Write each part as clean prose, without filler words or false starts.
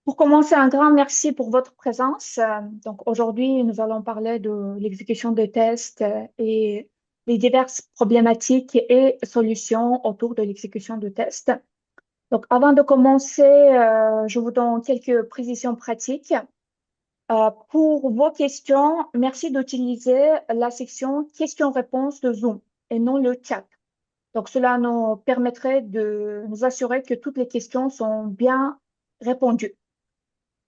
Pour commencer, un grand merci pour votre présence. Donc aujourd'hui, nous allons parler de l'exécution des tests et les diverses problématiques et solutions autour de l'exécution de tests. Donc avant de commencer, je vous donne quelques précisions pratiques. Pour vos questions, merci d'utiliser la section questions-réponses de Zoom et non le chat. Donc cela nous permettrait de nous assurer que toutes les questions sont bien répondues.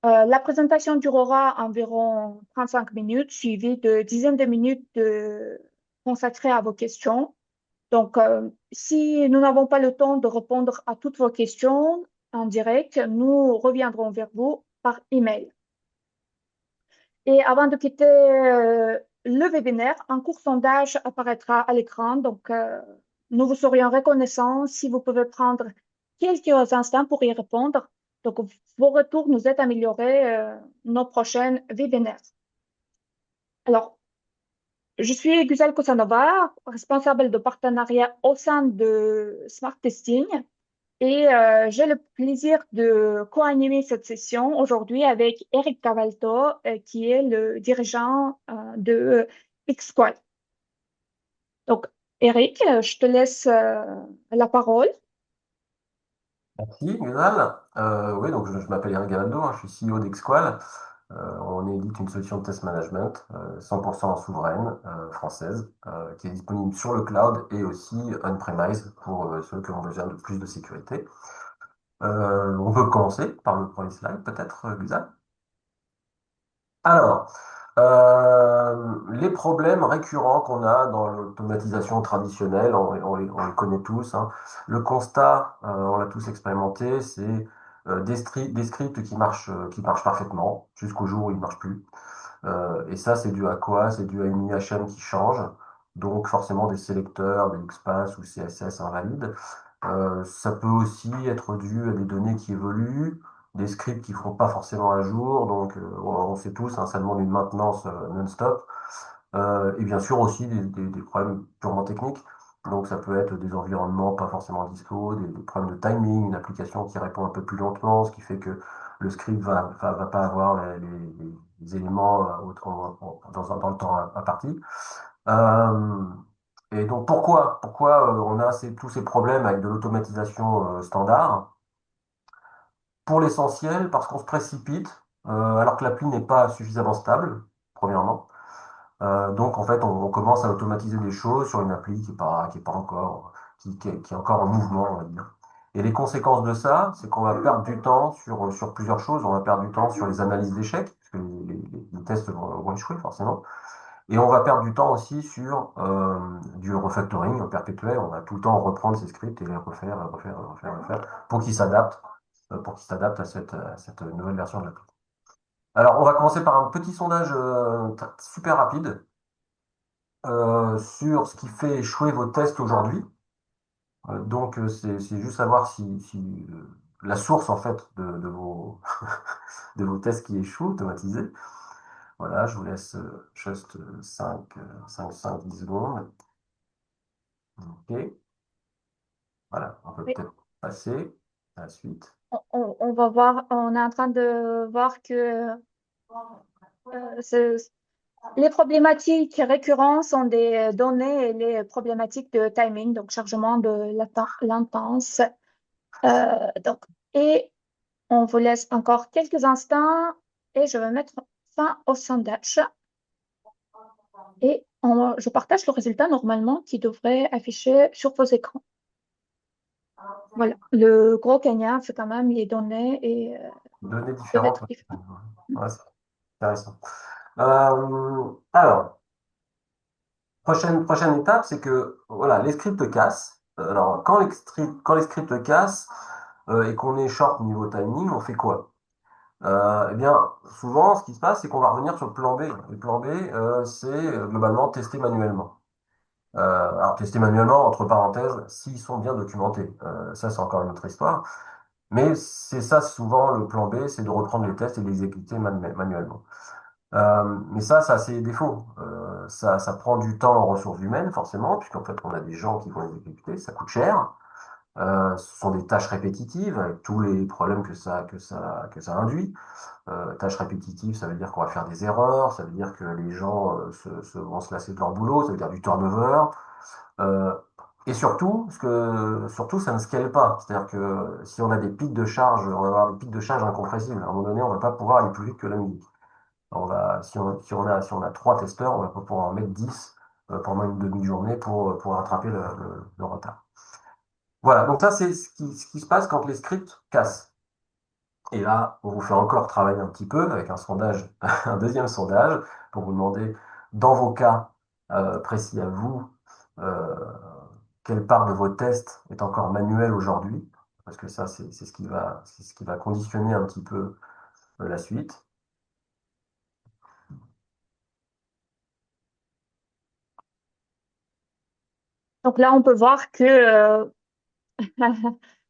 La présentation durera environ 35 minutes, suivie de dizaines de minutes consacrées à vos questions. Donc, si nous n'avons pas le temps de répondre à toutes vos questions en direct, nous reviendrons vers vous par email. Et avant de quitter le webinaire, un court sondage apparaîtra à l'écran. Donc, nous vous serions reconnaissants si vous pouvez prendre quelques instants pour y répondre. Donc, vos retours nous aident à améliorer nos prochaines webinaires. Alors, je suis Guzal Kosanova, responsable de partenariat au sein de Smart Testing. Et j'ai le plaisir de co-animer cette session aujourd'hui avec Eric Cavalto, qui est le dirigeant de XQual. Donc, Eric, je te laisse la parole. Merci, Gunal. Oui, donc je m'appelle Eric Gavaldo, hein, je suis CEO d'Exqual. On édite une solution de test management 100% souveraine française qui est disponible sur le cloud et aussi on-premise pour ceux qui ont besoin de plus de sécurité. On peut commencer par le premier slide, peut-être, Gunal. Alors, les problèmes récurrents qu'on a dans l'automatisation traditionnelle, on les connaît tous, hein. Le constat, on l'a tous expérimenté, c'est des scripts qui marchent parfaitement jusqu'au jour où ils ne marchent plus. Et ça, c'est dû à quoi? C'est dû à une IHM qui change, donc forcément des sélecteurs, des XPath ou CSS invalides. Ça peut aussi être dû à des données qui évoluent, des scripts qui ne font pas forcément à jour, donc on sait tous, hein, ça demande une maintenance non-stop. Et bien sûr aussi des problèmes purement techniques. Donc ça peut être des environnements pas forcément dispo, des problèmes de timing, une application qui répond un peu plus lentement, ce qui fait que le script va pas avoir les éléments dans le temps imparti. Euh, et donc pourquoi on a tous ces problèmes avec de l'automatisation standard? Pour l'essentiel, parce qu'on se précipite, alors que l'appli n'est pas suffisamment stable, premièrement. Donc en fait, on commence à automatiser des choses sur une appli qui est pas encore, qui est encore en mouvement, on va dire. Et les conséquences de ça, c'est qu'on va perdre du temps sur plusieurs choses. On va perdre du temps sur les analyses d'échecs, parce que les tests vont échouer forcément. Et on va perdre du temps aussi sur du refactoring perpétuel. On va tout le temps reprendre ces scripts et les refaire, refaire, refaire, refaire, pour qu'ils s'adaptent à cette nouvelle version de l'appli. Alors, on va commencer par un petit sondage super rapide sur ce qui fait échouer vos tests aujourd'hui. C'est juste savoir si la source en fait de vos de vos tests qui échouent automatisés. Voilà, je vous laisse juste 10 secondes. OK. Voilà, on peut Oui. peut-être passer à la suite. On va voir, on est en train de voir que c'est- les problématiques récurrentes sont des données et les problématiques de timing, donc chargement de latence. Donc, et on vous laisse encore quelques instants et je vais mettre fin au sondage. Et je partage le résultat normalement qui devrait afficher sur vos écrans. Voilà, le gros gagnant, c'est quand même les données et Données peuvent différentes. être différentes. Ouais, c'est intéressant. Alors, prochaine étape, c'est que voilà, les scripts cassent. Alors, quand les scripts cassent et qu'on est short niveau timing, on fait quoi? Eh bien, souvent, ce qui se passe, c'est qu'on va revenir sur le plan B. Le plan B, c'est globalement tester manuellement. Alors, tester manuellement, entre parenthèses, s'ils sont bien documentés. Ça, c'est encore une autre histoire. Mais c'est ça, souvent, le plan B, c'est de reprendre les tests et de les exécuter manuellement. Mais ça a ses défauts. Ça prend du temps en ressources humaines, forcément, puisqu'en fait, on a des gens qui vont les exécuter, ça coûte cher. Ce sont des tâches répétitives avec tous les problèmes que ça induit. Tâches répétitives, ça veut dire qu'on va faire des erreurs, ça veut dire que les gens vont se lasser de leur boulot, ça veut dire du turnover. Euh, et surtout, surtout, ça ne scale pas. C'est-à-dire que si on a des pics de charge, on va avoir des pics de charge incompressibles. À un moment donné, on va pas pouvoir aller plus vite que la musique. Si on a trois testeurs, on va pas pouvoir en mettre 10 pendant une demi-journée pour rattraper le retard. Voilà, donc ça, c'est ce qui se passe quand les scripts cassent. Et là, on vous fait encore travailler un petit peu avec un sondage, un deuxième sondage, pour vous demander, dans vos cas précis à vous, euh, quelle part de vos tests est encore manuelle aujourd'hui, parce que ça, c'est ce qui va conditionner un petit peu la suite. Donc là, on peut voir que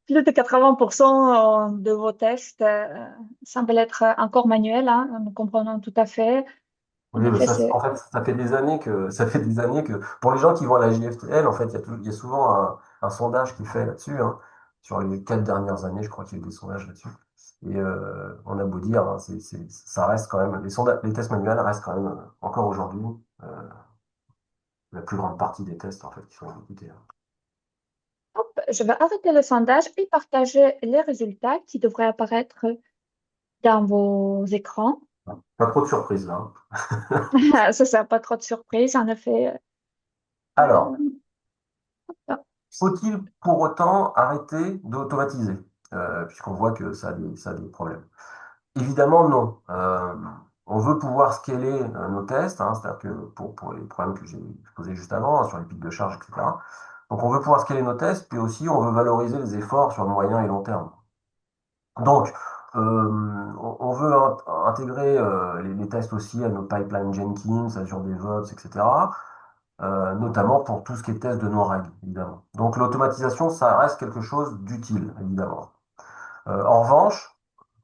plus de 80% de vos tests semblent être encore manuels, hein, nous comprenons tout à fait. En Oui, mais effet, ça, en c'est... fait, ça fait des années que, pour les gens qui vont à la JFTL, en fait, il y a souvent un sondage qui fait là-dessus, hein. Sur les 4 dernières années, je crois qu'il y a eu des sondages là-dessus. Et on a beau dire, hein, ça reste quand même, les tests manuels restent quand même, encore aujourd'hui, euh, la plus grande partie des tests, en fait, qui sont exécutés, hein. Hop, je vais arrêter le sondage et partager les résultats qui devraient apparaître dans vos écrans. Pas trop de surprises, là, hein. Ça, ça pas trop de surprise, en effet. Alors, Euh, faut-il pour autant arrêter d'automatiser, puisqu'on voit que ça a des problèmes? Évidemment, non. On veut pouvoir scaler nos tests, hein, c'est-à-dire que pour les problèmes que j'ai posés juste avant, hein, sur les pics de charge, etc. Donc, on veut pouvoir scaler nos tests, puis aussi, on veut valoriser les efforts sur le moyen et long terme. Donc, on veut intégrer les tests aussi à nos pipelines Jenkins, Azure DevOps, etc. Notamment pour tout ce qui est test de nos règles, évidemment. Donc, l'automatisation, ça reste quelque chose d'utile, évidemment. En revanche,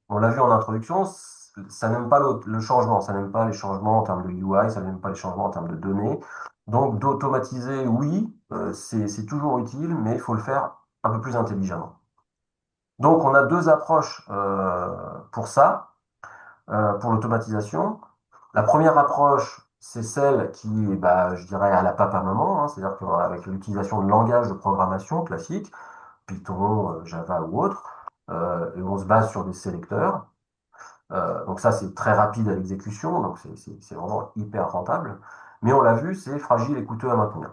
on l'a vu en introduction, ça n'aime pas le changement, ça n'aime pas les changements en termes de UI, ça n'aime pas les changements en termes de données. Donc d'automatiser, oui, c'est toujours utile, mais il faut le faire un peu plus intelligemment. Donc on a deux approches pour ça, pour l'automatisation. La première approche, c'est celle qui est, bah, je dirais, à la papa-maman, hein, c'est-à-dire qu'avec l'utilisation de langage de programmation classique, Python, Java ou autre, et on se base sur des sélecteurs. Donc ça, c'est très rapide à l'exécution, donc c'est vraiment hyper rentable. Mais on l'a vu, c'est fragile et coûteux à maintenir.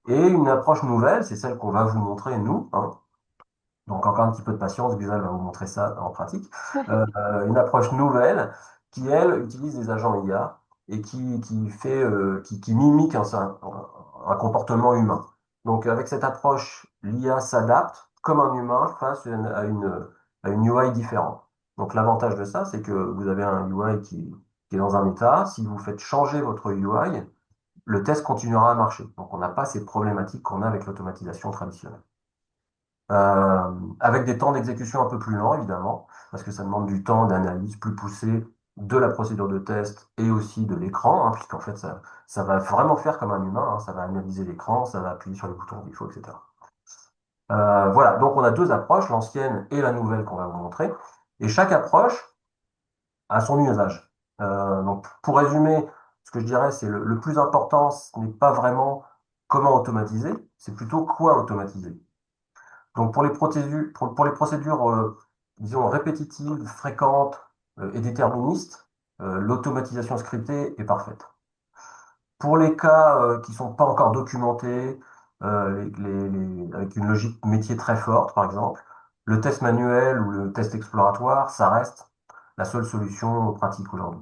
Et une approche nouvelle, c'est celle qu'on va vous montrer, nous, hein. Donc encore un petit peu de patience, Guzal va vous montrer ça en pratique. Une approche nouvelle qui, elle, utilise des agents IA et qui mimique un comportement humain. Donc avec cette approche, l'IA s'adapte comme un humain face à une UI différente. Donc l'avantage de ça, c'est que vous avez un UI qui est dans un état. Si vous faites changer votre UI, le test continuera à marcher. Donc on n'a pas ces problématiques qu'on a avec l'automatisation traditionnelle. Avec des temps d'exécution un peu plus lents, évidemment, parce que ça demande du temps d'analyse plus poussé de la procédure de test et aussi de l'écran, hein, puisqu'en fait, ça va vraiment faire comme un humain, hein, ça va analyser l'écran, ça va appuyer sur les boutons qu'il faut, etc. Voilà, donc on a deux approches, l'ancienne et la nouvelle qu'on va vous montrer, et chaque approche a son usage. Donc, pour résumer, ce que je dirais, c'est le plus important, ce n'est pas vraiment comment automatiser, c'est plutôt quoi automatiser. Donc pour les procédures disons, répétitives, fréquentes et déterministes, l'automatisation scriptée est parfaite. Pour les cas qui sont pas encore documentés, avec une logique métier très forte, par exemple, le test manuel ou le test exploratoire, ça reste la seule solution pratique aujourd'hui.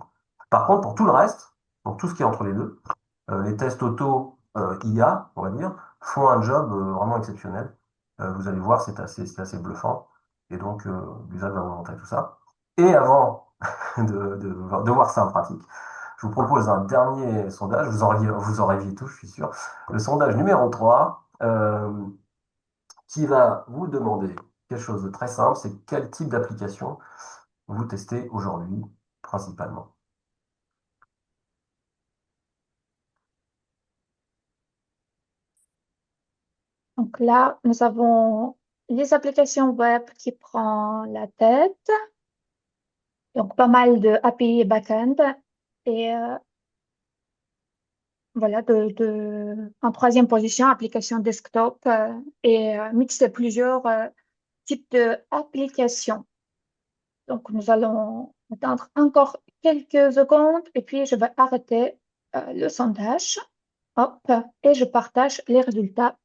Par contre, pour tout le reste, donc tout ce qui est entre les deux, les tests auto IA, on va dire, font un job vraiment exceptionnel. Vous allez voir, c'est assez bluffant. Et donc, Lisa va vous montrer tout ça. Et avant de voir ça en pratique, je vous propose un dernier sondage. Vous en rêviez tous, je suis sûr. Le sondage numéro 3, qui va vous demander quelque chose de très simple, c'est quel type d'application vous testez aujourd'hui principalement. Donc là, nous avons les applications web qui prennent la tête, donc pas mal de API et back-end, et voilà, en troisième position, application desktop et mix de plusieurs types d'applications. Donc, nous allons attendre encore quelques secondes et puis je vais arrêter le sondage. Hop, et je partage les résultats.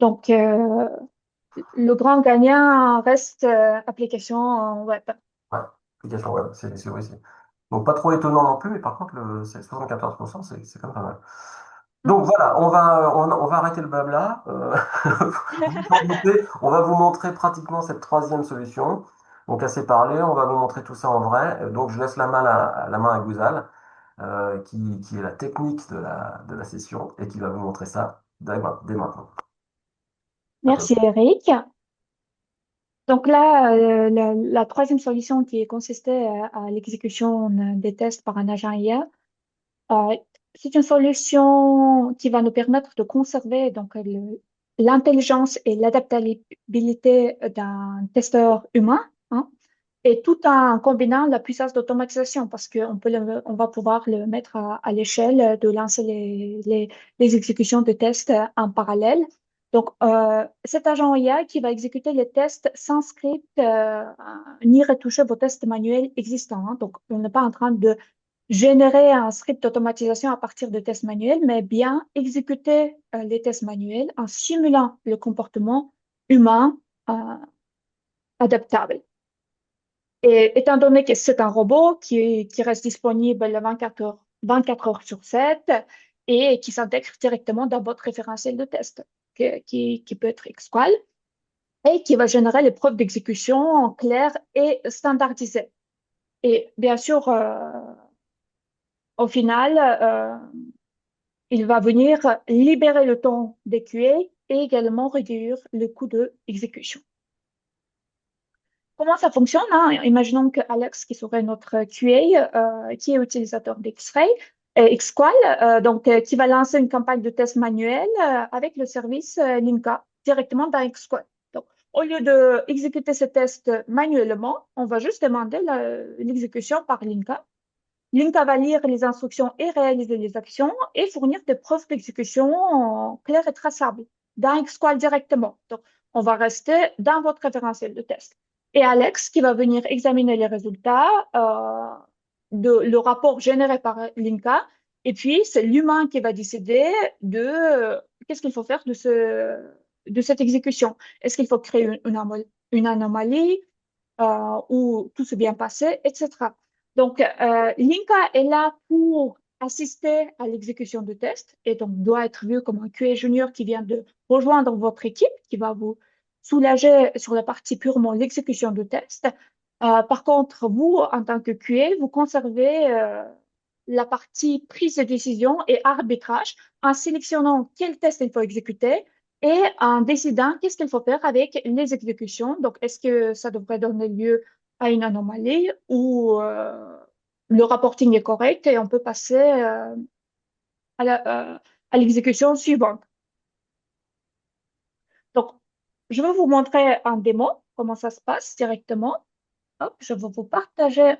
Donc, le grand gagnant reste application web. Ouais, application web, oui, donc pas trop étonnant non plus, mais par contre, c'est 74%, c'est quand même pas mal. Donc voilà, on va arrêter le blabla. Vous vous en doutez, on va vous montrer pratiquement cette troisième solution. Donc assez parlé, on va vous montrer tout ça en vrai. Donc je laisse la main à Gouzal, qui est la technique de la session et qui va vous montrer ça dès maintenant. À toi. Merci Eric. Donc là, la troisième solution qui consistait à l'exécution des tests par un agent IA, euh, c'est une solution qui va nous permettre de conserver donc l'intelligence et l'adaptabilité d'un testeur humain, hein, et tout en combinant la puissance d'automatisation parce on va pouvoir le mettre à l'échelle de lancer les exécutions de tests en parallèle. Donc, cet agent IA qui va exécuter les tests sans script ni retoucher vos tests manuels existants, hein. Donc, on n'est pas en train de générer un script d'automatisation à partir de tests manuels, mais bien exécuter les tests manuels en simulant le comportement humain euh, adaptable. Et étant donné que c'est un robot qui reste disponible 24 heures sur 7 et qui s'intègre directement dans votre référentiel de test, qui peut être Xqual, et qui va générer les preuves d'exécution en clair et standardisées. Et bien sûr, au final, il va venir libérer le temps des QA et également réduire le coût de exécution. Comment ça fonctionne, hein? Imaginons que Alex, qui serait notre QA, qui est utilisateur d'X-Ray, Xqual, qui va lancer une campagne de test manuel avec le service Linka directement dans Xqual. Donc, au lieu d'exécuter ce test manuellement, on va juste demander l'exécution par Linka. Linka va lire les instructions et réaliser les actions et fournir des preuves d'exécution claires et traçables dans Xqual directement. Donc, on va rester dans votre référentiel de test. Et Alex qui va venir examiner les résultats le rapport généré par Linka. Et puis, c'est l'humain qui va décider de qu'est-ce qu'il faut faire de cette exécution. Est-ce qu'il faut créer une anomalie où tout s'est bien passé, etc. Donc, Linka est là pour assister à l'exécution de tests et donc doit être vu comme un QA junior qui vient de rejoindre votre équipe, qui va vous soulager sur la partie purement l'exécution de tests. Par contre, vous, en tant que QA, vous conservez la partie prise de décision et arbitrage en sélectionnant quel test il faut exécuter et en décidant qu'est-ce qu'il faut faire avec les exécutions. Donc, est-ce que ça devrait donner lieu à une anomalie ou le reporting est correct et on peut passer à l'exécution suivante. Donc, je vais vous montrer en démo comment ça se passe directement. Hop, je vais vous partager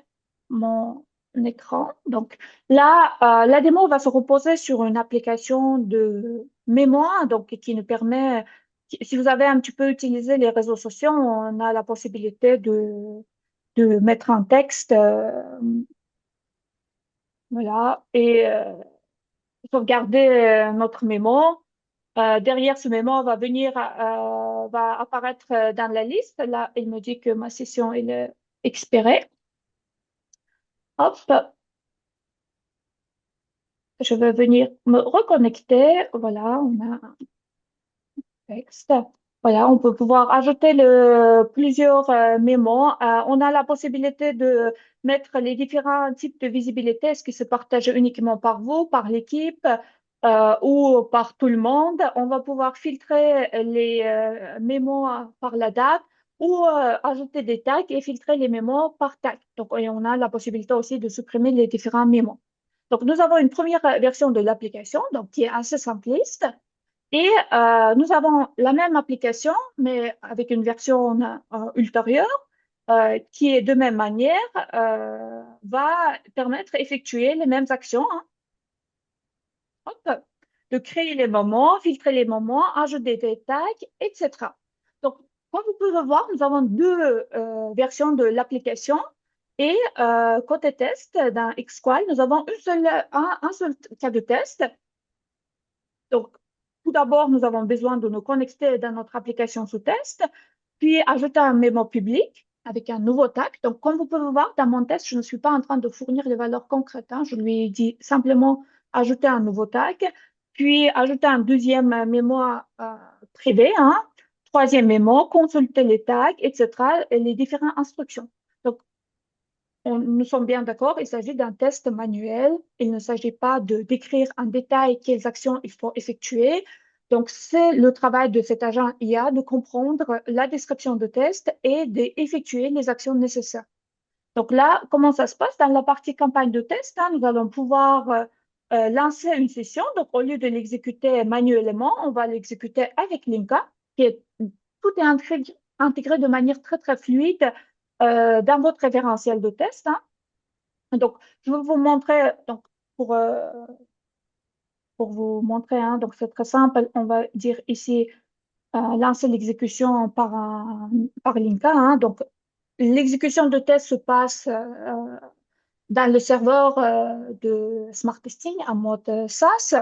mon écran. Donc là, la démo va se reposer sur une application de mémoire, donc qui nous permet, si vous avez un petit peu utilisé les réseaux sociaux, on a la possibilité de mettre un texte, voilà, et sauvegarder notre mémo. Derrière ce mémo va apparaître dans la liste. Là, il me dit que ma session elle est expirée. Hop, je vais venir me reconnecter. Voilà, on a un texte. Voilà, on peut pouvoir ajouter plusieurs mémos. On a la possibilité de mettre les différents types de visibilité. Est-ce que c'est partagé uniquement par vous, par l'équipe ou par tout le monde? On va pouvoir filtrer les mémos par la date ou ajouter des tags et filtrer les mémos par tag. Donc, et on a la possibilité aussi de supprimer les différents mémos. Donc, nous avons une première version de l'application, donc qui est assez simpliste. Et nous avons la même application, mais avec une version ultérieure, qui est de même manière, va permettre d'effectuer les mêmes actions, hein. Hop, de créer les moments, filtrer les moments, ajouter des tags, etc. Donc, comme vous pouvez voir, nous avons deux versions de l'application. Et côté test, dans Xqual, nous avons un seul cas de test. Donc, tout d'abord, nous avons besoin de nous connecter dans notre application sous test, puis ajouter un mémo public avec un nouveau tag. Donc, comme vous pouvez voir, dans mon test, je ne suis pas en train de fournir des valeurs concrètes, hein. Je lui dis simplement ajouter un nouveau tag, puis ajouter un deuxième mémo privé, hein. Troisième mémo, consulter les tags, etc., et les différentes instructions. Donc, nous sommes bien d'accord, il s'agit d'un test manuel. Il ne s'agit pas de décrire en détail quelles actions il faut effectuer. Donc, c'est le travail de cet agent IA de comprendre la description de test et d'effectuer les actions nécessaires. Donc là, comment ça se passe? Dans la partie campagne de test, hein, nous allons pouvoir lancer une session. Donc, au lieu de l'exécuter manuellement, on va l'exécuter avec Linka, qui est tout est intégré de manière très, très fluide dans votre référentiel de test, hein. Donc, je vais vous montrer, donc, pour, euh, pour vous montrer, hein, donc c'est très simple. On va dire ici, lancer l'exécution par Linka, hein. Donc, l'exécution de test se passe dans le serveur de Smart Testing en mode SaaS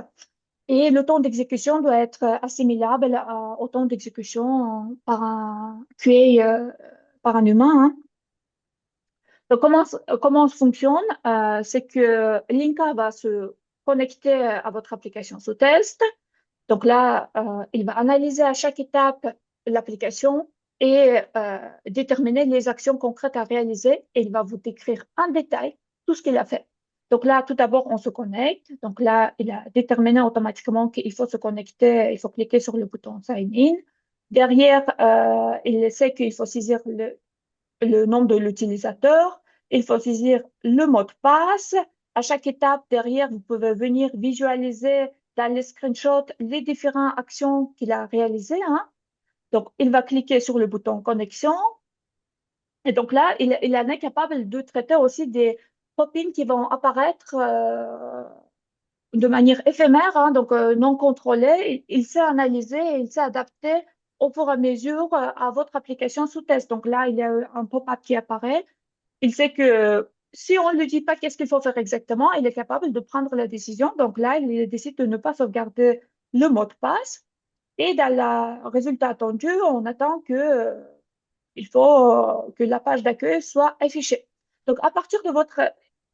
et le temps d'exécution doit être assimilable au temps d'exécution par un QA, par un humain, hein. Donc, comment ça fonctionne? C'est que Linka va se connecter à votre application sous test. Donc là, il va analyser à chaque étape l'application et déterminer les actions concrètes à réaliser. Et il va vous décrire en détail tout ce qu'il a fait. Donc là, tout d'abord, on se connecte. Donc là, il a déterminé automatiquement qu'il faut se connecter. Il faut cliquer sur le bouton Sign In. Derrière, il sait qu'il faut saisir le nom de l'utilisateur. Il faut saisir le mot de passe. À chaque étape, derrière, vous pouvez venir visualiser dans les screenshots les différentes actions qu'il a réalisées, hein. Donc, il va cliquer sur le bouton connexion. Et donc là, il en est capable de traiter aussi des pop-ins qui vont apparaître de manière éphémère, hein, donc non contrôlée. Il sait analyser et il sait adapter au fur et à mesure à votre application sous test. Donc là, il y a un pop-up qui apparaît. Il sait que si on ne lui dit pas qu'est-ce qu'il faut faire exactement, il est capable de prendre la décision. Donc là, il décide de ne pas sauvegarder le mot de passe. Et dans le résultat attendu, on attend il faut que la page d'accueil soit affichée. Donc, à partir de votre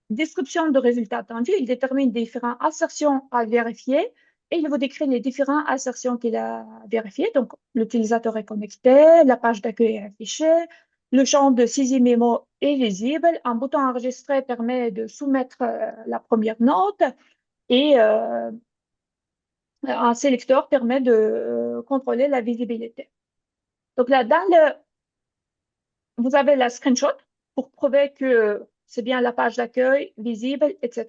description de résultat attendu, il détermine différentes assertions à vérifier et il vous décrit les différentes assertions qu'il a vérifiées. Donc, l'utilisateur est connecté, la page d'accueil est affichée, le champ de saisie mémo est visible, un bouton enregistré permet de soumettre la première note et un sélecteur permet de contrôler la visibilité. Donc là, vous avez la screenshot pour prouver que c'est bien la page d'accueil visible, etc.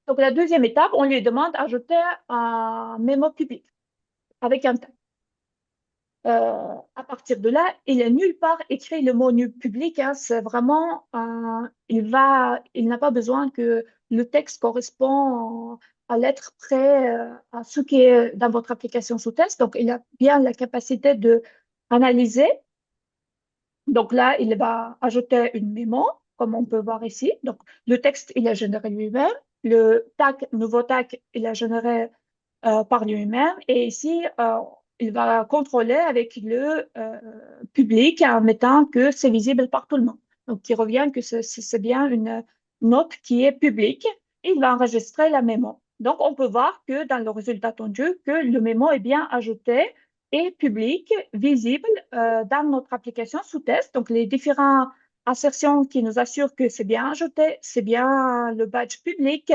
Donc, la deuxième étape, on lui demande d'ajouter un mémo public avec un tag. À partir de là, il n'est nulle part écrit le mot nu public, hein. C'est vraiment, il n'a pas besoin que le texte correspond à l'être près à ce qui est dans votre application sous test. Donc, il a bien la capacité de analyser. Donc là, il va ajouter une mémo, comme on peut voir ici. Donc, le texte, il a généré lui-même. Le tag, nouveau tag, il a généré par lui-même. Et ici, il va contrôler avec le public en mettant que c'est visible par tout le monde. Donc, il revient que c'est bien une note qui est publique. Il va enregistrer la mémo. Donc, on peut voir que dans le résultat attendu, que le mémo est bien ajouté et public, visible dans notre application sous test. Donc, les différentes assertions qui nous assurent que c'est bien ajouté, c'est bien le badge public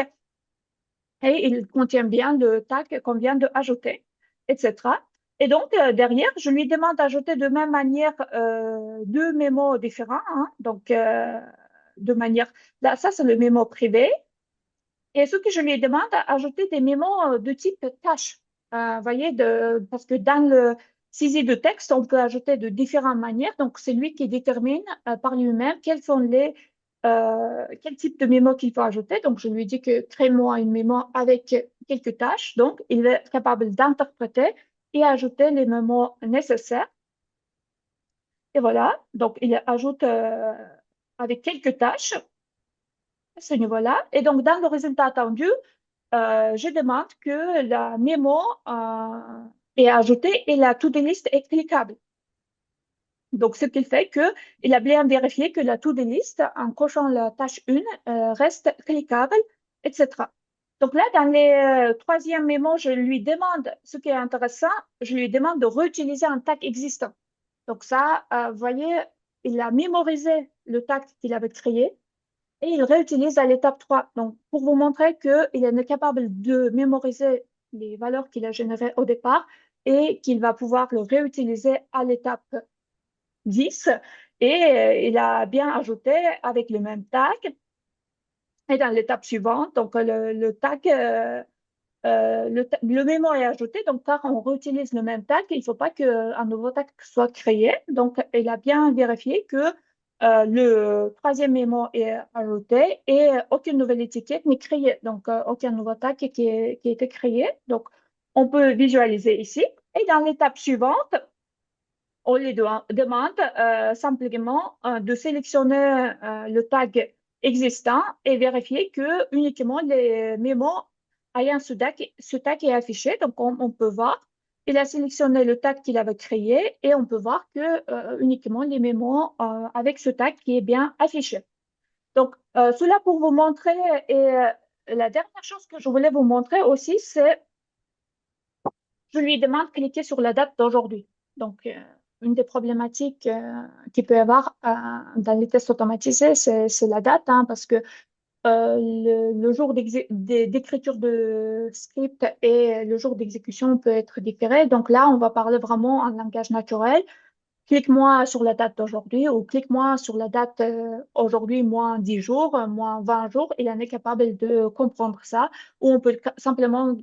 et il contient bien le tag qu'on vient d'ajouter, etc. Et donc, derrière, je lui demande d'ajouter de même manière deux mémos différents, hein. Donc, de manière, là, ça, c'est le mémo privé. Et ce que je lui demande d'ajouter des mémos de type tâche. voyez, parce que dans le saisie de texte, on peut ajouter de différentes manières. Donc, c'est lui qui détermine par lui-même quel type de mémo qu'il faut ajouter. Donc, je lui dis que crée-moi une mémo avec quelques tâches. Donc, il est capable d'interpréter et ajouter les mémos nécessaires. Et voilà. Donc, il ajoute avec quelques tâches à ce niveau-là. Et donc, dans le résultat attendu, je demande que la mémo est ajoutée et la to-do list est cliquable. Donc, ce qui fait qu'il a bien vérifié que la to-do list, en cochant la tâche 1, reste cliquable, etc. Donc là, dans les troisième mémo, je lui demande, ce qui est intéressant, je lui demande de réutiliser un tag existant. Donc ça, vous voyez, il a mémorisé le tag qu'il avait créé et il réutilise à l'étape 3. Donc, pour vous montrer qu'il est capable de mémoriser les valeurs qu'il a générées au départ et qu'il va pouvoir le réutiliser à l'étape 10. Et il a bien ajouté avec le même tag. Et dans l'étape suivante, donc le tag, le mémo est ajouté. Donc, car on réutilise le même tag, il ne faut pas qu'un nouveau tag soit créé. Donc, il a bien vérifié que le troisième mémo est ajouté et aucune nouvelle étiquette n'est créée. Donc, aucun nouveau tag qui a été créé. Donc, on peut visualiser ici. Et dans l'étape suivante, on les demande simplement de sélectionner le tag existant et vérifier que uniquement les mémos ayant ce tag est affiché. Donc, on peut voir, il a sélectionné le tag qu'il avait créé et on peut voir que uniquement les mémos avec ce tag qui est bien affiché. Donc, cela pour vous montrer, et la dernière chose que je voulais vous montrer aussi, c'est je lui demande de cliquer sur la date d'aujourd'hui. Donc, une des problématiques qu'il peut y avoir dans les tests automatisés, c'est la date, hein, parce que le jour d'écriture de script et le jour d'exécution peut être différé. Donc là, on va parler vraiment en langage naturel. Clique-moi sur la date d'aujourd'hui ou clique-moi sur la date aujourd'hui, moins 10 jours, moins 20 jours. Il en est capable de comprendre ça. Ou on peut simplement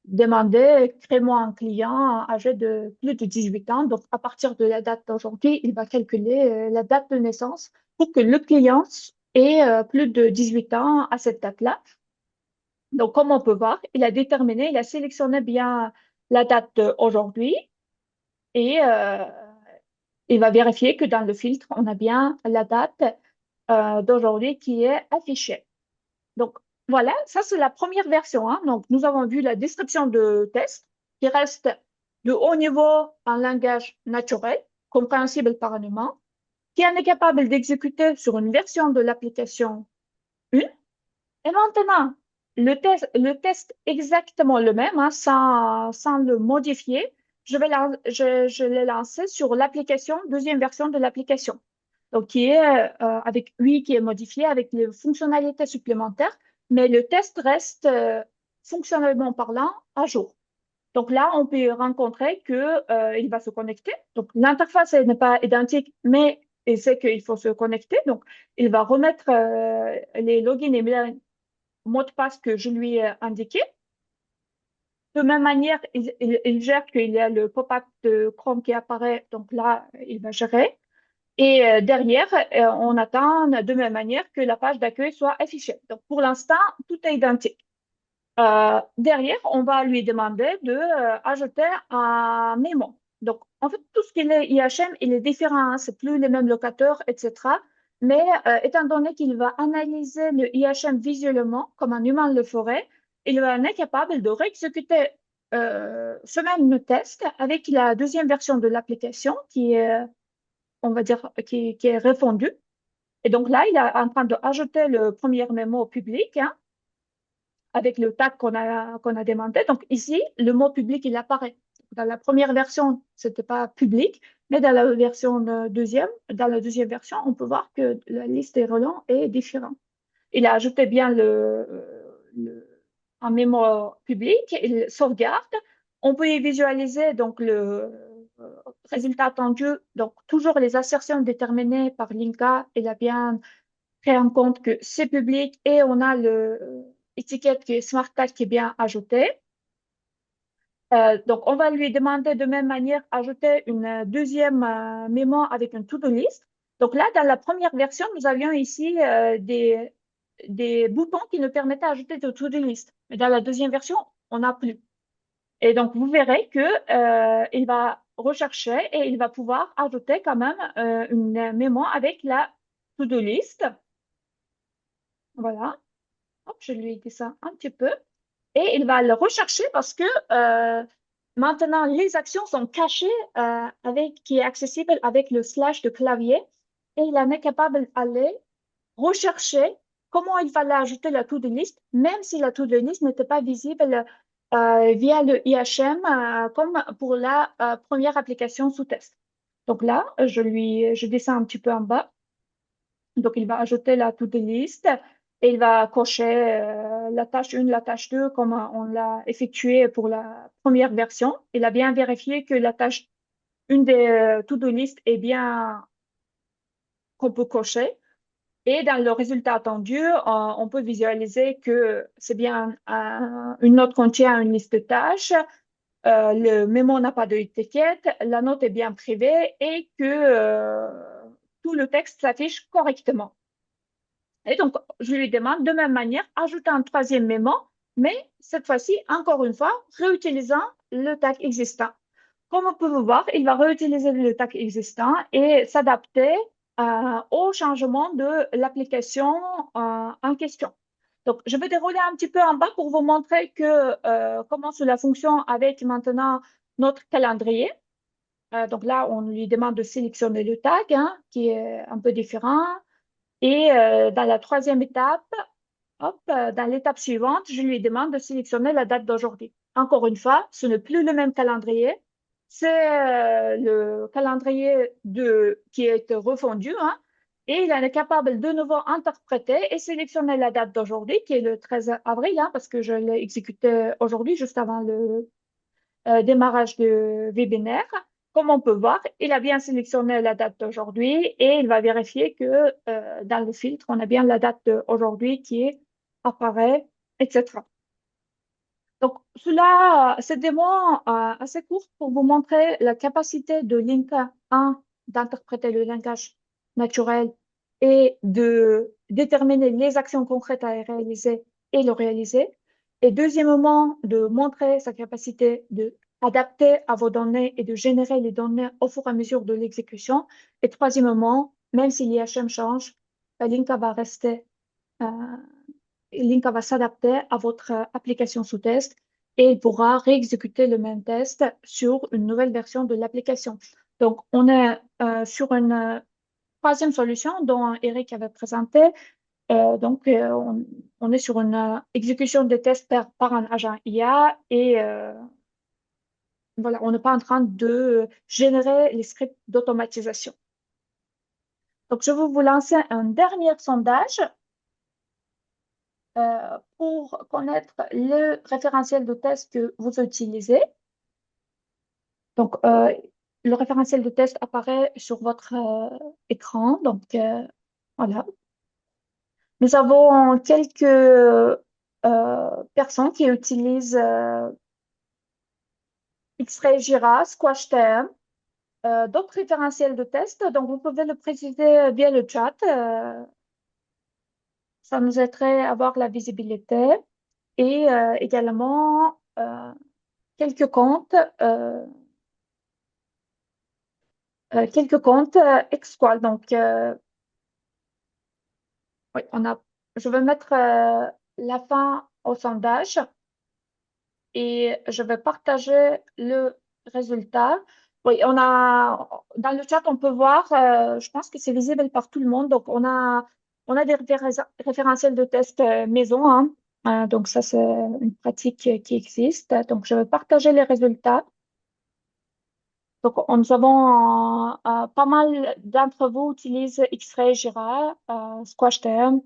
demander, crée-moi un client âgé de plus de 18 ans. Donc, à partir de la date d'aujourd'hui, il va calculer la date de naissance pour que le client ait plus de 18 ans à cette date-là. Donc, comme on peut voir, il a déterminé, il a sélectionné bien la date d'aujourd'hui et il va vérifier que dans le filtre, on a bien la date d'aujourd'hui qui est affichée. Donc, voilà, ça c'est la première version, hein. Donc, nous avons vu la description de test qui reste de haut niveau en langage naturel, compréhensible par un humain, qui en est capable d'exécuter sur une version de l'application 1. Et maintenant, le test exactement le même, hein, sans le modifier, je l'ai lancé sur l'application, deuxième version de l'application. Donc, qui est avec lui, qui est modifié avec les fonctionnalités supplémentaires, mais le test reste fonctionnellement parlant à jour. Donc là, on peut rencontrer que il va se connecter. Donc l'interface n'est pas identique, mais il sait qu'il faut se connecter. Donc il va remettre les logins et mots de passe que je lui ai indiqués. De même manière, il gère qu'il y a le pop-up de Chrome qui apparaît. Donc là, il va gérer. Et derrière, on attend de même manière que la page d'accueil soit affichée. Donc pour l'instant, tout est identique. Derrière, on va lui demander de ajouter un mémo. Donc, en fait, tout ce qui est IHM, il est différent, hein, c'est plus les mêmes locateurs, etc. Mais étant donné qu'il va analyser le IHM visuellement, comme un humain le ferait, il va être capable de réexécuter ce même test avec la deuxième version de l'application qui est, on va dire, qui est répondue. Et donc là, il est en train d'ajouter le premier mémo public, hein, avec le tag qu'on a demandé. Donc ici, le mot public, il apparaît. Dans la première version, c'était pas public, mais dans la version deuxième, dans la deuxième version, on peut voir que la liste des relents est différente. Il a ajouté bien un mémo public, il sauvegarde. On peut y visualiser donc le résultat attendu, donc toujours les assertions déterminées par l'INCA. Il a bien pris en compte que c'est public et on a le étiquette qui est Smart Tag qui est bien ajoutée. Donc, on va lui demander de même manière ajouter une deuxième mémoire avec une to-do list. Donc là, dans la première version, nous avions ici des boutons qui nous permettaient d'ajouter de to-do list. Mais dans la deuxième version, on n'a plus. Et donc, vous verrez que il va rechercher et il va pouvoir ajouter quand même une mémoire avec la to-do list. Voilà. Hop, je lui ai dit ça un petit peu. Et il va le rechercher parce que maintenant, les actions sont cachées qui est accessible avec le slash de clavier. Et il en est capable d'aller rechercher comment il fallait ajouter la to-do list, même si la to-do list n'était pas visible via le IHM comme pour la première application sous test. Donc là, je descends un petit peu en bas. Donc, il va ajouter la to-do list et il va cocher la tâche 1, la tâche 2 comme on l'a effectué pour la première version. Il a bien vérifié que la tâche 1 des to-do list est bien qu'on peut cocher. Et dans le résultat attendu, on peut visualiser que c'est bien une note contient une liste de tâches, le mémo n'a pas d'étiquette, la note est bien privée et que tout le texte s'affiche correctement. Et donc, je lui demande de même manière, ajouter un troisième mémo, mais cette fois-ci, encore une fois, réutilisant le tag existant. Comme on peut le voir, il va réutiliser le tag existant et s'adapter au changement de l'application en question. Donc, je vais dérouler un petit peu en bas pour vous montrer comment cela fonctionne avec maintenant notre calendrier. Donc là, on lui demande de sélectionner le tag, hein, qui est un peu différent. Et dans la troisième étape, hop, dans l'étape suivante, je lui demande de sélectionner la date d'aujourd'hui. Encore une fois, ce n'est plus le même calendrier. C'est le calendrier qui a été refondu, hein, et il est capable de nouveau interpréter et sélectionner la date d'aujourd'hui, qui est le 13 avril, hein, parce que je l'ai exécuté aujourd'hui, juste avant le démarrage du webinaire. Comme on peut voir, il a bien sélectionné la date d'aujourd'hui et il va vérifier que dans le filtre, on a bien la date d'aujourd'hui qui apparaît, etc. Donc, cette démo assez courte pour vous montrer la capacité de Linka 1 d'interpréter le langage naturel et de déterminer les actions concrètes à réaliser et le réaliser. Et deuxièmement, de montrer sa capacité de adapter à vos données et de générer les données au fur et à mesure de l'exécution. Et troisièmement, même si l'IHM change, Linka va rester euh, Linka va s'adapter à votre application sous test et il pourra réexécuter le même test sur une nouvelle version de l'application. Donc, on est sur une troisième solution dont Eric avait présenté. On est sur une exécution des tests par un agent IA et voilà, on n'est pas en train de générer les scripts d'automatisation. Donc, je vais vous lancer un dernier sondage pour connaître le référentiel de test que vous utilisez. Donc, le référentiel de test apparaît sur votre écran. Donc, voilà. Nous avons quelques personnes qui utilisent X-Ray Jira, SquashTM, d'autres référentiels de test. Donc, vous pouvez le préciser via le chat. Ça nous aiderait à avoir la visibilité et également quelques comptes. Quelques comptes Xqual. Donc, oui, je vais mettre la fin au sondage et je vais partager le résultat. Oui, dans le chat, on peut voir, je pense que c'est visible par tout le monde. Donc, on a des référentiels de test maison, hein. Donc, ça, c'est une pratique qui existe. Donc, je vais partager les résultats. Donc, nous avons pas mal d'entre vous utilisent X-Ray, Jira, SquashTM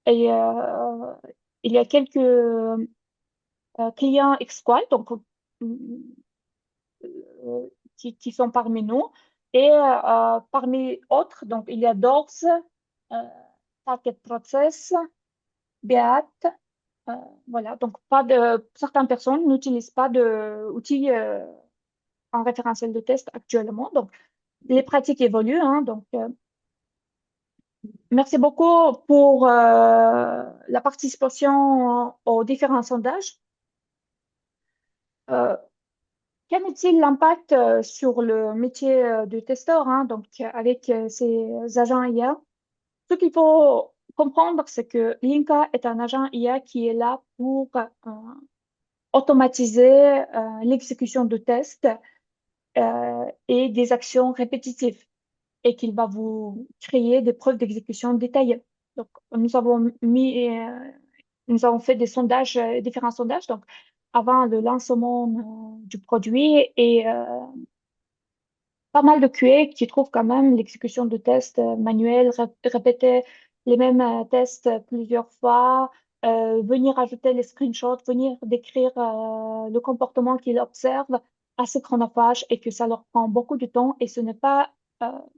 et il y a quelques clients Xqual donc, qui sont parmi nous. Et parmi autres, donc, il y a Doors, euh, Target Process, Beat, Voilà, donc certaines personnes n'utilisent pas d'outils en référentiel de test actuellement. Donc, les pratiques évoluent, hein, donc, merci beaucoup pour la participation aux différents sondages. Euh, Quel est-il l'impact sur le métier de testeur, hein, donc avec ces agents IA? Ce qu'il faut comprendre, c'est que Linka est un agent IA qui est là pour automatiser l'exécution de tests et des actions répétitives et qu'il va vous créer des preuves d'exécution détaillées. Donc, nous avons fait des sondages, différents sondages, donc avant le lancement du produit et pas mal de QA qui trouvent quand même l'exécution de tests manuels, répéter les mêmes tests plusieurs fois, venir ajouter les screenshots, venir décrire le comportement qu'ils observent assez chronophage et que ça leur prend beaucoup de temps et ce n'est pas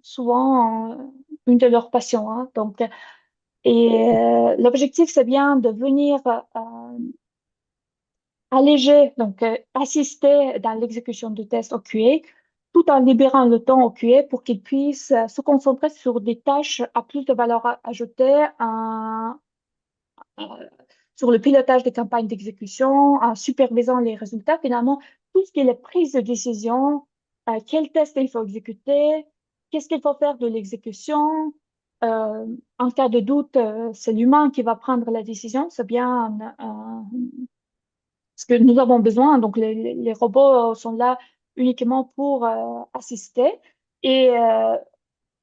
souvent une de leurs passions, hein. Donc, l'objectif, c'est bien de venir alléger, donc assister dans l'exécution du test au QA, tout en libérant le temps au QA pour qu'il puisse se concentrer sur des tâches à plus de valeur ajoutée, euh, sur le pilotage des campagnes d'exécution, en supervisant les résultats. Finalement, tout ce qui est la prise de décision, quel test il faut exécuter, qu'est-ce qu'il faut faire de l'exécution. Euh, En cas de doute, c'est l'humain qui va prendre la décision. C'est bien ce que nous avons besoin. Donc, les robots sont là uniquement pour assister et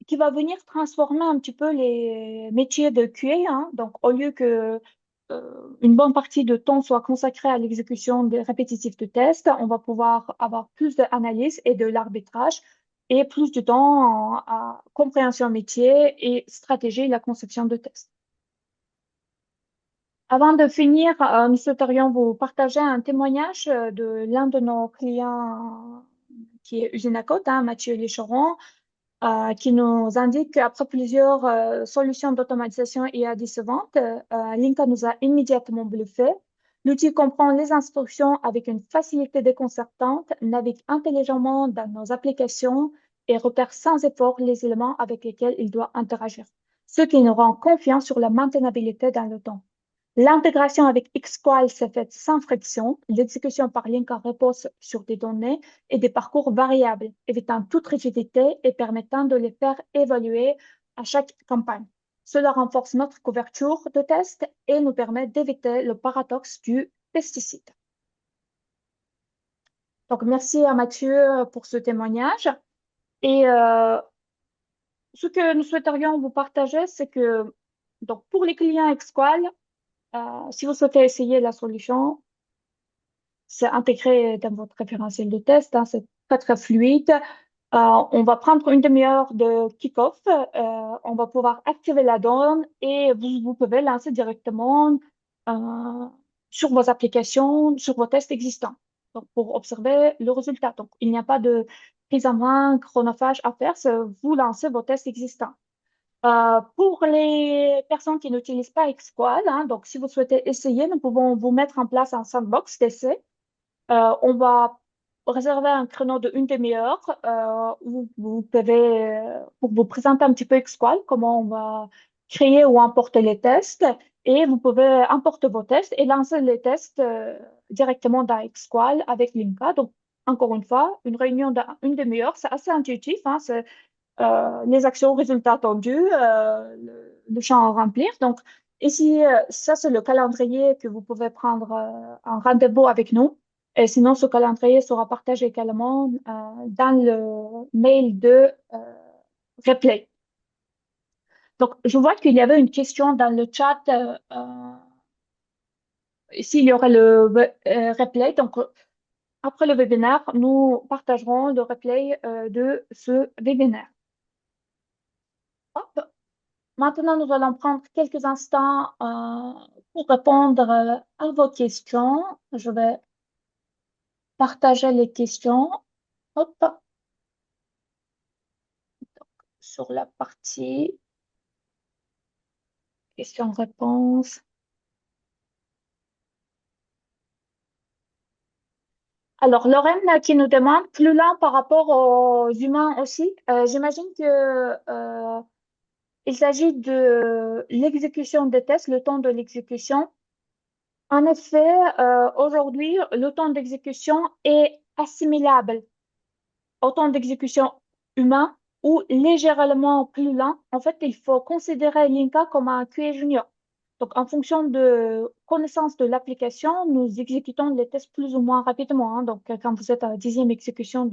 qui va venir transformer un petit peu les métiers de QA, hein. Donc, au lieu que une bonne partie de temps soit consacrée à l'exécution des répétitifs de tests, on va pouvoir avoir plus d'analyse et de l'arbitrage et plus de temps à compréhension métier et stratégie, la conception de tests. Avant de finir, nous souhaiterions vous partager un témoignage de l'un de nos clients qui est Usine à Côte, hein, Mathieu Lécheron, qui nous indique qu'après plusieurs solutions d'automatisation IA décevantes, Linka nous a immédiatement bluffé. L'outil comprend les instructions avec une facilité déconcertante, navigue intelligemment dans nos applications et repère sans effort les éléments avec lesquels il doit interagir, ce qui nous rend confiants sur la maintenabilité dans le temps. L'intégration avec Xqual s'est faite sans friction. L'exécution par Linka repose sur des données et des parcours variables, évitant toute rigidité et permettant de les faire évoluer à chaque campagne. Cela renforce notre couverture de test et nous permet d'éviter le paradoxe du pesticide. Donc, merci à Mathieu pour ce témoignage. Et ce que nous souhaiterions vous partager, c'est que donc, pour les clients Xqual, si vous souhaitez essayer la solution, c'est intégré dans votre référentiel de test, hein, c'est très, très fluide. On va prendre une demi-heure de kick-off. On va pouvoir activer la donne et vous pouvez lancer directement euh, sur vos applications, sur vos tests existants. Donc, pour observer le résultat. Donc, il n'y a pas de prise en main chronophage à faire, c'est vous lancez vos tests existants. Pour les personnes qui n'utilisent pas Xqual, hein, donc si vous souhaitez essayer, nous pouvons vous mettre en place un sandbox d'essai. On va réserver un créneau de une demi-heure où vous pouvez, pour vous présenter un petit peu Xqual, comment on va créer ou importer les tests. Et vous pouvez importer vos tests et lancer les tests directement dans Xqual avec Linka. Donc, encore une fois, une réunion d'une demi-heure, c'est assez intuitif, hein, c'est les actions, résultats attendus, le champ à remplir. Donc, ici, ça, c'est le calendrier que vous pouvez prendre en rendez-vous avec nous. Et sinon, ce calendrier sera partagé également dans le mail de Replay. Donc, je vois qu'il y avait une question dans le chat s'il y aurait le replay. Donc, après le webinaire, nous partagerons le replay de ce webinaire. Hop. Maintenant, nous allons prendre quelques instants pour répondre à vos questions. Je vais partager les questions. Hop, sur la partie questions-réponses. Alors, Lorraine qui nous demande plus lent par rapport aux humains aussi. J'imagine que il s'agit de l'exécution des tests, le temps de l'exécution. En effet, aujourd'hui, le temps d'exécution est assimilable au temps d'exécution humain ou légèrement plus lent. En fait, il faut considérer l'INCA comme un QA junior. Donc, en fonction de connaissance de l'application, nous exécutons les tests plus ou moins rapidement, hein. Donc, quand vous êtes à la 10e exécution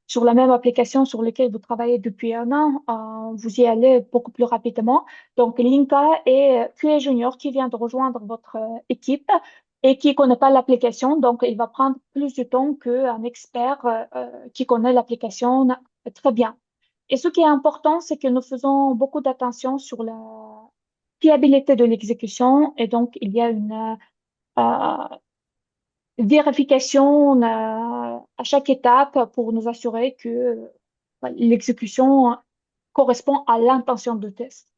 sur la même application sur laquelle vous travaillez depuis un an, vous y allez beaucoup plus rapidement. Donc, l'INCA est QA junior qui vient de rejoindre votre équipe et qui connaît pas l'application. Donc, il va prendre plus de temps qu'un expert qui connaît l'application très bien. Et ce qui est important, c'est que nous faisons beaucoup d'attention sur la fiabilité de l'exécution. Et donc, il y a une vérification à chaque étape pour nous assurer que l'exécution correspond à l'intention de test.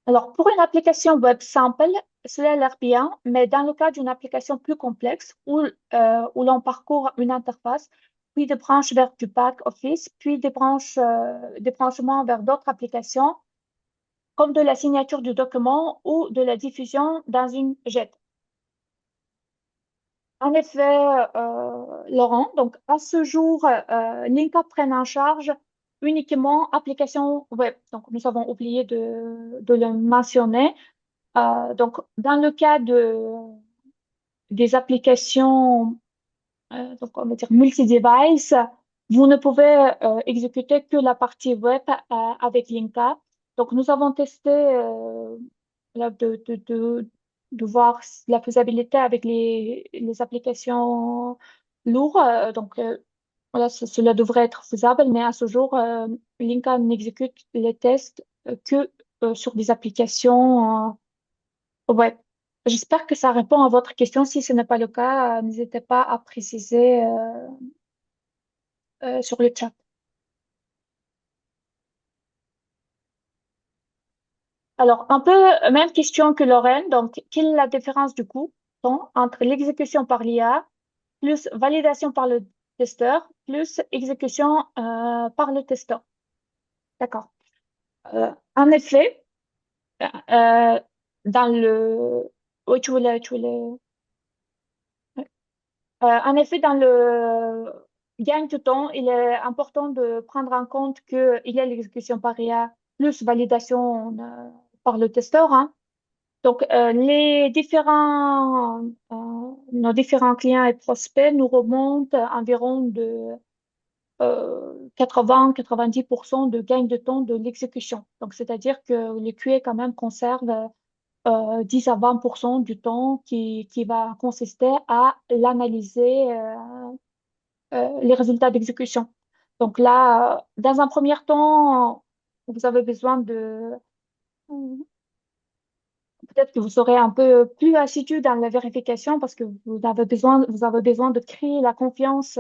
Alors, pour une application web simple, cela a l'air bien, mais dans le cas d'une application plus complexe où l'on parcourt une interface, puis des branches vers du back office, puis des branchements vers d'autres applications, comme de la signature du document ou de la diffusion dans une jet. En effet, Laurent, donc à ce jour, Linka prenne en charge uniquement applications web. Donc, nous avons oublié de le mentionner. Donc, dans le cas des applications, donc on va dire multi-device, vous ne pouvez exécuter que la partie web avec Linka. Donc, nous avons testé là, de voir la faisabilité avec les applications lourdes. Donc, voilà, cela devrait être faisable, mais à ce jour, Linka n'exécute les tests que sur des applications ouais, j'espère que ça répond à votre question. Si ce n'est pas le cas, n'hésitez pas à préciser sur le chat. Alors, un peu même question que Lorraine. Donc, quelle est la différence du coup temps entre l'exécution par l'IA plus validation par le testeur plus exécution par le testeur? D'accord. En effet, euh, dans le... Oui, tu voulais... En effet, dans le gain de temps, il est important de prendre en compte qu'il y a l'exécution par IA plus validation par le testeur, hein. Donc, nos différents clients et prospects nous remontent environ de 80-90% de gain de temps de l'exécution. Donc, c'est-à-dire que le QA quand même conserve 10 à 20% du temps qui va consister à l'analyser les résultats d'exécution. Donc là, dans un premier temps, vous avez besoin peut-être que vous serez un peu plus assidu dans la vérification parce que vous avez besoin de créer la confiance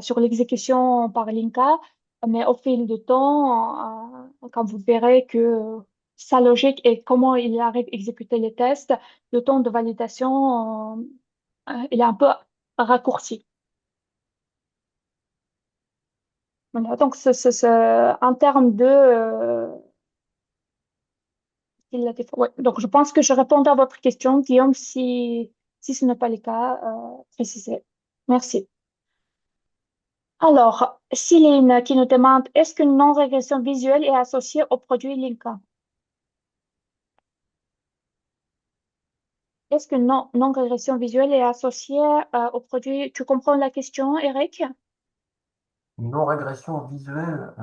sur l'exécution par Linka. Mais au fil du temps, quand vous verrez que sa logique et comment il arrive à exécuter les tests, le temps de validation, il est un peu raccourci. Voilà, donc, en termes de... ouais. Donc, je pense que je réponds à votre question, Guillaume. Si ce n'est pas le cas, précisez. Merci. Alors, Céline qui nous demande, est-ce qu'une non-régression visuelle est associée au produit Linka? Est-ce qu'une non-régression visuelle est associée au produit? Tu comprends la question, Eric? Non-régression visuelle.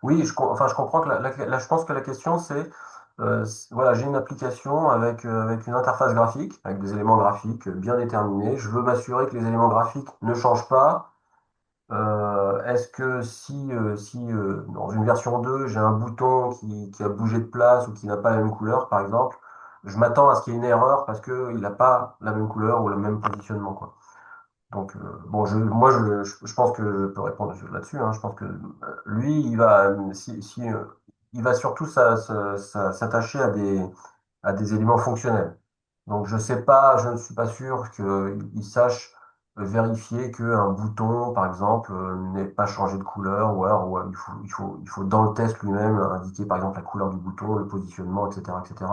Oui, enfin, je comprends que je pense que la question c'est, voilà, j'ai une application avec une interface graphique, avec des éléments graphiques bien déterminés. Je veux m'assurer que les éléments graphiques ne changent pas. Est-ce que si dans une version 2 j'ai un bouton qui a bougé de place ou qui n'a pas la même couleur, par exemple, je m'attends à ce qu'il y ait une erreur parce qu'il n'a pas la même couleur ou le même positionnement, quoi. Donc, bon, je pense que je peux répondre là-dessus, hein. Je pense que lui, il va surtout s'attacher à des éléments fonctionnels. Donc je sais pas, je ne suis pas sûr qu'il sache vérifier qu'un bouton, par exemple, n'ait pas changé de couleur, ou alors il faut dans le test lui-même indiquer par exemple la couleur du bouton, le positionnement, etc., etc.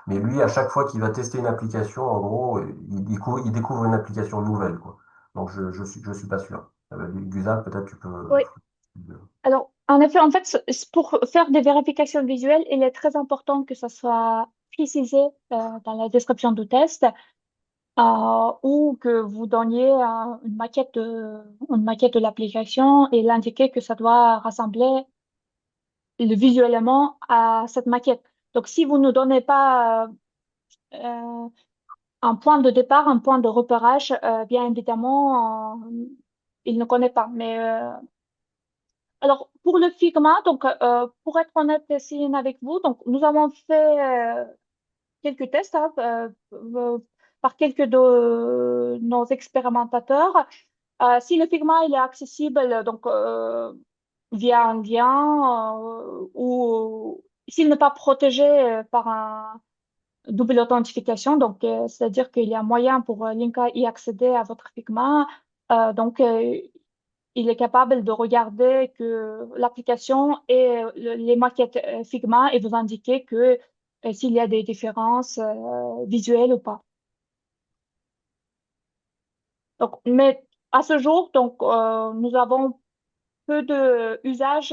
Mais lui, à chaque fois qu'il va tester une application, en gros, il découvre une application nouvelle, quoi. Donc je suis pas sûr. Guza, peut-être tu peux. Oui. Alors, en effet, en fait, pour faire des vérifications visuelles, il est très important que ça soit précisé dans la description du test ou que vous donniez une maquette de l'application et l'indiquer que ça doit rassembler visuellement à cette maquette. Donc, si vous ne donnez pas euh, un point de départ, un point de repérage, bien évidemment, il ne connaît pas. Mais alors, pour le Figma, donc, pour être honnête, Céline, avec vous, donc, nous avons fait quelques tests hein, par quelques de nos expérimentateurs. Si le Figma il est accessible donc via un lien ou s'il n'est pas protégé par un double authentification, donc c'est-à-dire qu'il y a moyen pour Linka y accéder à votre Figma, donc il est capable de regarder que l'application et les maquettes Figma et vous indiquer que s'il y a des différences visuelles ou pas. Donc, mais à ce jour, donc, nous avons peu de usage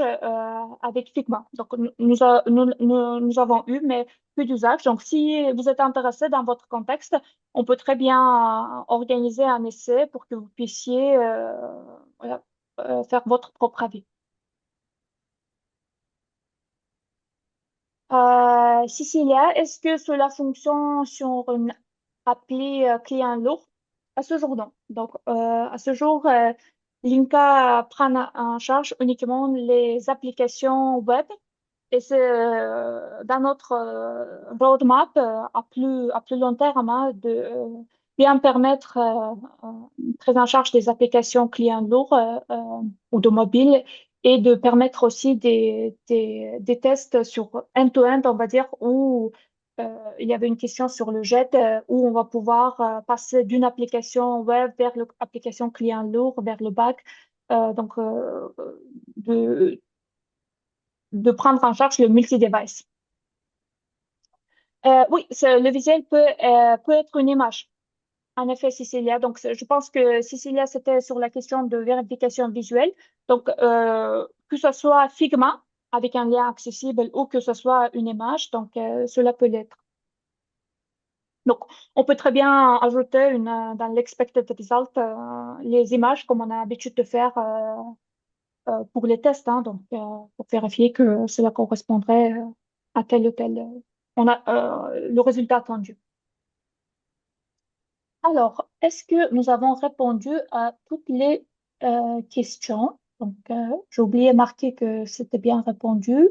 avec Figma. Donc, nous avons eu, mais peu d'usage. Donc, si vous êtes intéressé dans votre contexte, on peut très bien organiser un essai pour que vous puissiez voilà, faire votre propre avis. Cecilia, est-ce que cela fonctionne sur une appli client lourd? À ce jour, non. Donc, à ce jour, Linka prend en charge uniquement les applications web et c'est dans notre roadmap à plus long terme hein, de bien permettre une prise en charge des applications clients lourds ou de mobile et de permettre aussi des tests sur end-to-end, on va dire, où il y avait une question sur le jet, où on va pouvoir passer d'une application web vers l'application client lourd, vers le back. Donc, de, de prendre en charge le multi-device. Oui, le visuel peut être une image. En effet, Cecilia. Donc, je pense que Cecilia, c'était sur la question de vérification visuelle. Donc, que ce soit Figma avec un lien accessible ou que ce soit une image, donc cela peut l'être. Donc, on peut très bien ajouter dans l'expected result les images comme on a l'habitude de faire pour les tests, hein, donc pour vérifier que cela correspondrait à tel ou tel. On a le résultat attendu. Alors, est-ce que nous avons répondu à toutes les questions? Donc, j'ai oublié de marquer que c'était bien répondu.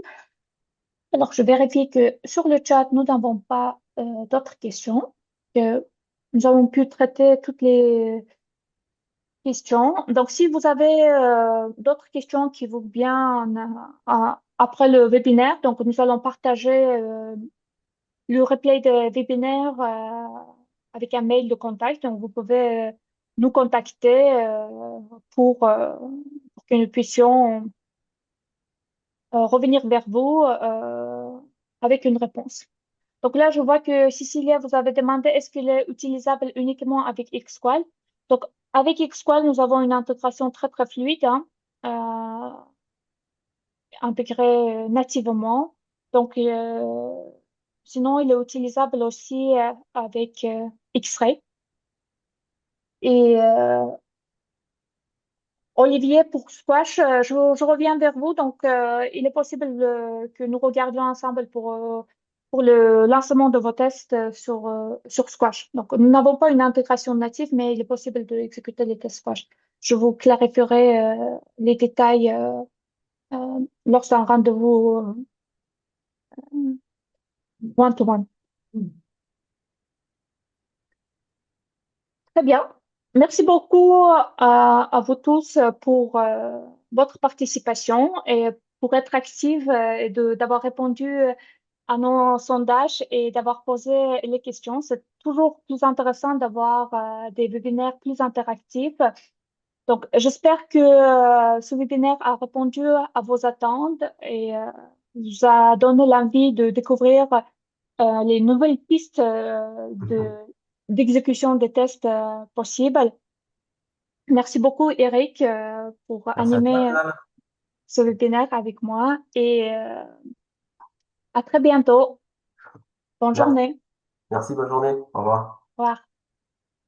Alors, je vérifie que sur le chat, nous n'avons pas d'autres questions, que nous avons pu traiter toutes les questions. Donc, si vous avez d'autres questions qui vous viennent après le webinaire, donc nous allons partager le replay de webinaire avec un mail de contact. Donc, vous pouvez nous contacter pour que nous puissions revenir vers vous avec une réponse. Donc là, je vois que Cecilia, vous avez demandé est-ce qu'il est utilisable uniquement avec Xqual. Donc, avec Xqual, nous avons une intégration très, très fluide, hein, intégrée nativement. Donc, sinon, il est utilisable aussi avec X-Ray. Et Olivier, pour Squash, je reviens vers vous. Donc, il est possible que nous regardions ensemble pour le lancement de vos tests sur Squash. Donc, nous n'avons pas une intégration native, mais il est possible d'exécuter les tests Squash. Je vous clarifierai les détails lors d'un rendez-vous one-to-one. Très bien. Merci beaucoup à vous tous pour votre participation et pour être active d'avoir répondu à nos sondages et d'avoir posé les questions. C'est toujours plus intéressant d'avoir des webinaires plus interactifs. Donc, j'espère que ce webinaire a répondu à vos attentes et vous a donné l'envie de découvrir les nouvelles pistes d'exécution des tests possibles. Merci beaucoup, Eric, pour Merci à toi, animer Bilal. ce webinaire avec moi et à très bientôt. Bonne Merci, journée. merci, bonne journée. Au revoir. Au revoir.